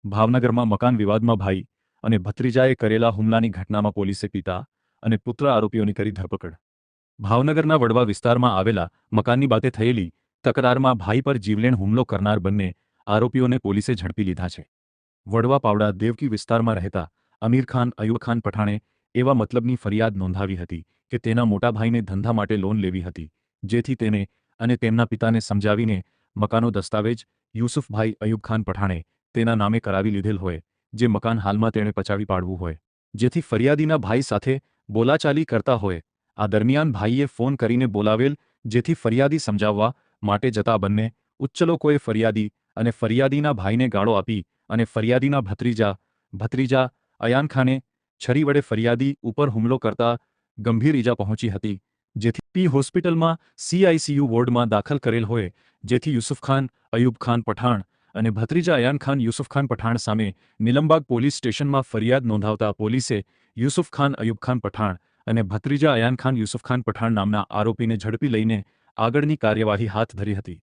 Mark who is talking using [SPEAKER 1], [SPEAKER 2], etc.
[SPEAKER 1] ભાવનગરમાં મકાન વિવાદમાં ભાઈ અને ભત્રીજાએ કરેલા હુમલાની ઘટનામાં પોલીસે પિતા અને પુત્ર આરોપીઓની કરી ધરપકડ। ભાવનગરના વડવા વિસ્તારમાં આવેલા મકાનની બાતે થયેલી તકરારમાં ભાઈ પર જીવલેણ હુમલો કરનાર બંને આરોપીઓને પોલીસે ઝડપી લીધા છે। વડવા પાવડા દેવકી વિસ્તારમાં રહેતા અમીર ખાન અયુબ ખાન પઠાણે એવા મતલબની ફરિયાદ નોંધાવી હતી કે તેના મોટા ભાઈને ધંધા માટે લોન લેવી હતી, જેથી તેને અને તેમના પિતાને સમજાવીને મકાનો દસ્તાવેજ યુસુફભાઈ અયુબ ખાન પઠાણે તેના નામે કરાવી લીધેલ હોય, જે મકાન હાલમાં તેણે પચાવી પાડવું હોય, જેથી ફરિયાદીના ભાઈ સાથે બોલાચાલી કરતા હોય। આ દરમિયાન ભાઈએ ફોન કરીને બોલાવેલ, જેથી ફરિયાદી સમજાવવા માટે જતા બંને ઉચ્ચ લોકોએ ફરિયાદી અને ફરિયાદીના ભાઈને ગાળો આપી અને ફરિયાદીના ભત્રીજા અયાન ખાને છરી વડે ફરિયાદી ઉપર હુમલો કરતા ગંભીર ઈજા પહોંચી હતી, જેથી પી હોસ્પિટલમાં CICU વોર્ડમાં દાખલ કરેલ હોય, જેથી યુસુફ ખાન અયુબ ખાન પઠાણ અને ભત્રીજા અયાન ખાન યુસુફ ખાન પઠાણ સામે નીલમબાગ પોલીસ સ્ટેશનમાં ફરિયાદ નોંધાવતા પોલીસે યુસુફ ખાન અયુબ ખાન પઠાણ અને ભત્રીજા અયાન ખાન યુસુફ ખાન પઠાણ નામના આરોપીને ઝડપી લઈને આગળની કાર્યવાહી હાથ ધરી હતી।